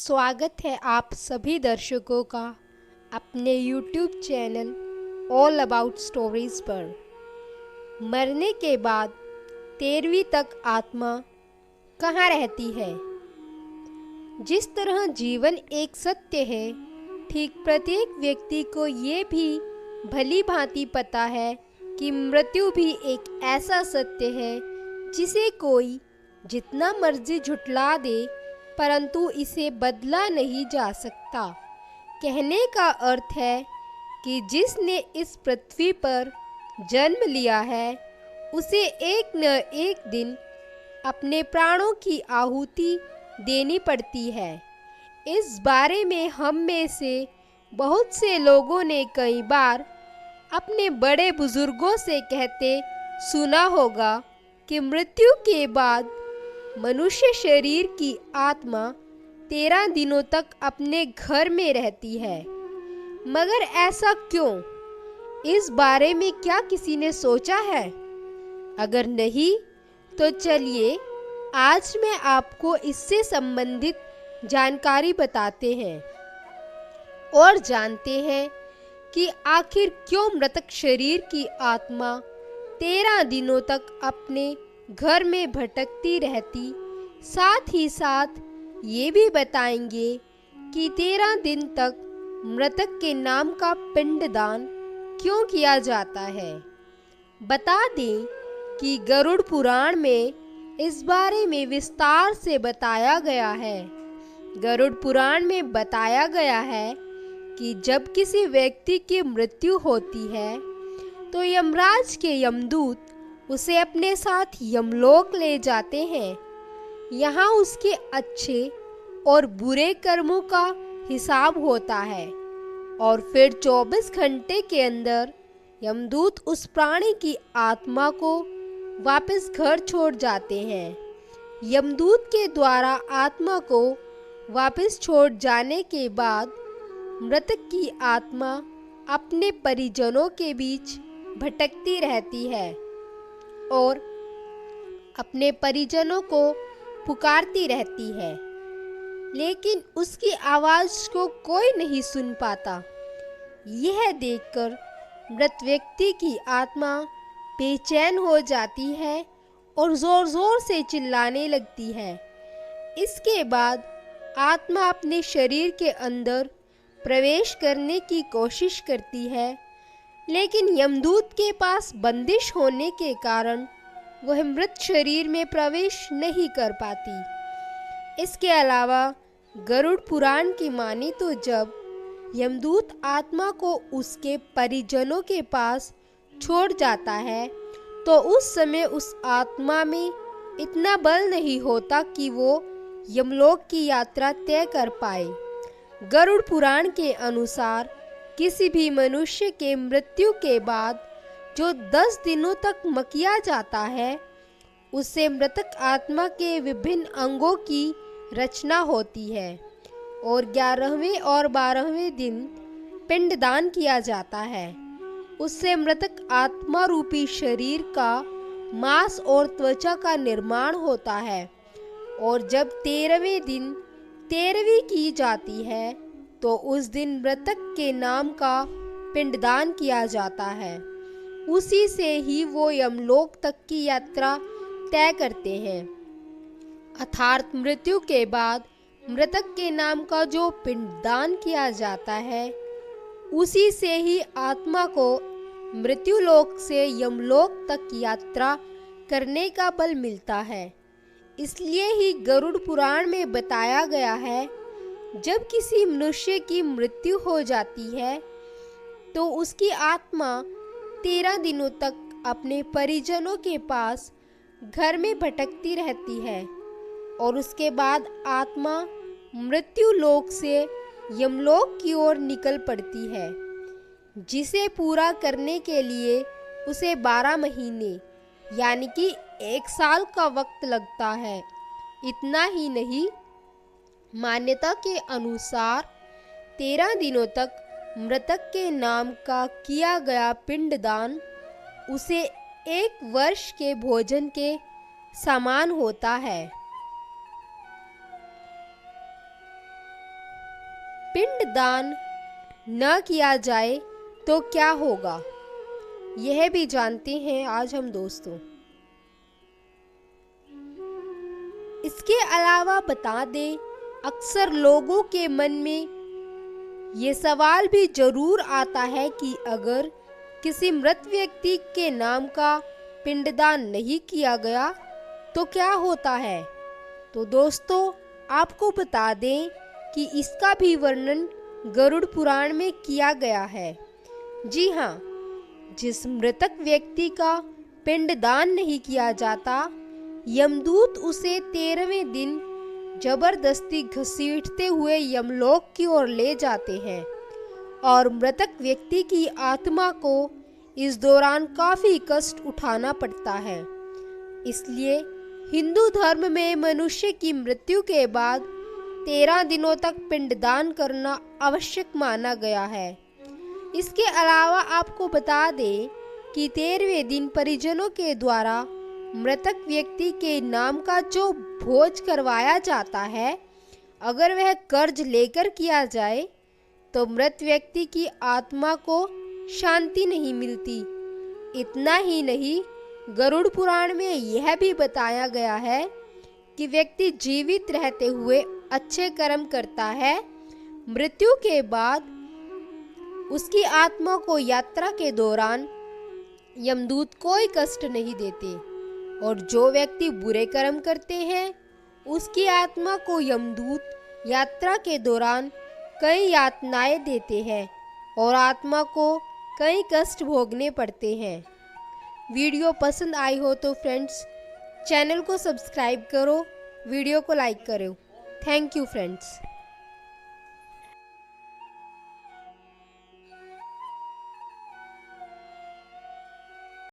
स्वागत है आप सभी दर्शकों का अपने YouTube channel all about stories पर। मरने के बाद 13वीं तक आत्मा कहाँ रहती है? जिस तरह जीवन एक सत्य है, ठीक प्रत्येक व्यक्ति को ये भी भली भांति पता है कि मृत्यु भी एक ऐसा सत्य है जिसे कोई जितना मर्जी झुठला दे, परंतु इसे बदला नहीं जा सकता। कहने का अर्थ है कि जिसने इस पृथ्वी पर जन्म लिया है, उसे एक न एक दिन अपने प्राणों की आहुति देनी पड़ती है। इस बारे में हम में से बहुत से लोगों ने कई बार अपने बड़े बुजुर्गों से कहते सुना होगा कि मृत्यु के बाद मनुष्य शरीर की आत्मा 13 दिनों तक अपने घर में रहती है। मगर ऐसा क्यों? इस बारे में क्या किसी ने सोचा है? अगर नहीं, तो चलिए आज मैं आपको इससे संबंधित जानकारी बताते हैं और जानते हैं कि आखिर क्यों मृतक शरीर की आत्मा 13 दिनों तक अपने घर में भटकती रहती। साथ ही साथ ये भी बताएंगे कि 13 दिन तक मृतक के नाम का पिंडदान क्यों किया जाता है। बता दें कि गरुड़ पुराण में इस बारे में विस्तार से बताया गया है। गरुड़ पुराण में बताया गया है कि जब किसी व्यक्ति की मृत्यु होती है, तो यमराज के यमदूत उसे अपने साथ यमलोक ले जाते हैं। यहाँ उसके अच्छे और बुरे कर्मों का हिसाब होता है और फिर 24 घंटे के अंदर यमदूत उस प्राणी की आत्मा को वापस घर छोड़ जाते हैं। यमदूत के द्वारा आत्मा को वापस छोड़ जाने के बाद मृतक की आत्मा अपने परिजनों के बीच भटकती रहती है और अपने परिजनों को पुकारती रहती है, लेकिन उसकी आवाज को कोई नहीं सुन पाता। यह देखकर मृत व्यक्ति की आत्मा बेचैन हो जाती है और जोर जोर से चिल्लाने लगती है। इसके बाद आत्मा अपने शरीर के अंदर प्रवेश करने की कोशिश करती है, लेकिन यमदूत के पास बंदिश होने के कारण वह मृत शरीर में प्रवेश नहीं कर पाती। इसके अलावा गरुड़ पुराण की माने तो जब यमदूत आत्मा को उसके परिजनों के पास छोड़ जाता है, तो उस समय उस आत्मा में इतना बल नहीं होता कि वो यमलोक की यात्रा तय कर पाए। गरुड़ पुराण के अनुसार किसी भी मनुष्य के मृत्यु के बाद जो 10 दिनों तक मकिया जाता है, उससे मृतक आत्मा के विभिन्न अंगों की रचना होती है और 11वें और 12वें दिन पिंडदान किया जाता है। उससे मृतक आत्मा रूपी शरीर का मांस और त्वचा का निर्माण होता है और जब 13वें दिन 13वीं की जाती है, तो उस दिन मृतक के नाम का पिंडदान किया जाता है। उसी से ही वो यमलोक तक की यात्रा तय करते हैं। अर्थात मृत्यु के बाद मृतक के नाम का जो पिंडदान किया जाता है, उसी से ही आत्मा को मृत्युलोक से यमलोक तक यात्रा करने का बल मिलता है। इसलिए ही गरुड़ पुराण में बताया गया है, जब किसी मनुष्य की मृत्यु हो जाती है, तो उसकी आत्मा 13 दिनों तक अपने परिजनों के पास घर में भटकती रहती है और उसके बाद आत्मा मृत्यु लोक से यमलोक की ओर निकल पड़ती है, जिसे पूरा करने के लिए उसे 12 महीने यानी कि 1 साल का वक्त लगता है। इतना ही नहीं, मान्यता के अनुसार 13 दिनों तक मृतक के नाम का किया गया पिंडदान उसे 1 वर्ष के भोजन के समान होता है। पिंडदान न किया जाए तो क्या होगा, यह भी जानते हैं आज हम दोस्तों। इसके अलावा बता दें, अक्सर लोगों के मन में ये सवाल भी जरूर आता है कि अगर किसी मृत व्यक्ति के नाम का पिंडदान नहीं किया गया तो क्या होता है। तो दोस्तों, आपको बता दें कि इसका भी वर्णन गरुड़ पुराण में किया गया है। जी हाँ, जिस मृतक व्यक्ति का पिंडदान नहीं किया जाता, यमदूत उसे 13वें दिन जबरदस्ती घसीटते हुए यमलोक की ओर ले जाते हैं और मृतक व्यक्ति की आत्मा को इस दौरान काफी कष्ट उठाना पड़ता है। इसलिए हिंदू धर्म में मनुष्य की मृत्यु के बाद 13 दिनों तक पिंडदान करना आवश्यक माना गया है। इसके अलावा आपको बता दें कि 13वें दिन परिजनों के द्वारा मृतक व्यक्ति के नाम का जो भोज करवाया जाता है, अगर वह कर्ज लेकर किया जाए तो मृत व्यक्ति की आत्मा को शांति नहीं मिलती। इतना ही नहीं, गरुड़ पुराण में यह भी बताया गया है कि व्यक्ति जीवित रहते हुए अच्छे कर्म करता है, मृत्यु के बाद उसकी आत्मा को यात्रा के दौरान यमदूत कोई कष्ट नहीं देते, और जो व्यक्ति बुरे कर्म करते हैं उसकी आत्मा को यमदूत यात्रा के दौरान कई यातनाएं देते हैं और आत्मा को कई कष्ट भोगने पड़ते हैं। वीडियो पसंद आई हो तो फ्रेंड्स चैनल को सब्सक्राइब करो, वीडियो को लाइक करो। Thank you friends.